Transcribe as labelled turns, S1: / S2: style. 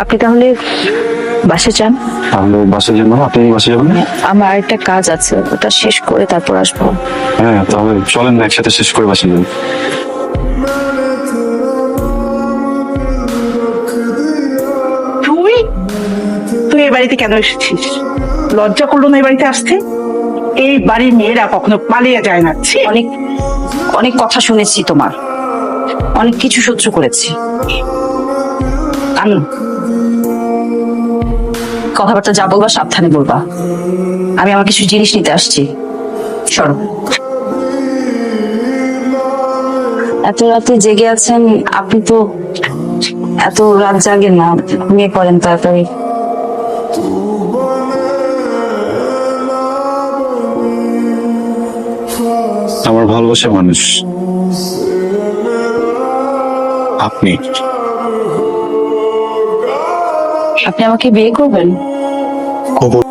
S1: আপনি তাহলে বাসে যান।
S2: আমি বাসে যাবো, আপনি বাসে যাবেন?
S1: আমার একটা কাজ আছে, ওটা শেষ করে তারপর আসবো।
S2: হ্যাঁ, তাহলে চলেন না একসাথে শেষ করে বাসে যাবো।
S3: তুই তুই এই বাড়িতে কেন এসেছিস? লজ্জা করলো না এই বাড়িতে আসতে? এই বাড়ির মেয়েরা কখনো পালিয়ে যায় না। ছি!
S1: অনেক অনেক কথা শুনেছি তোমার, অনেক কিছু সহ্য করেছি। আমি কথাবার্তা যা বলবা সাবধানে বলবা। আমি আমার কিছু জিনিস নিতে আসছি, সরো। এত রাতে জেগে আছেন আপনি? তো এত রাত জাগেন না, ঘুমিয়ে পড়েন তাড়াতাড়ি।
S2: আমার ভালোবাসার মানুষ আপনি।
S1: আপনি আমাকে বিয়ে করবেন?
S2: কবুল।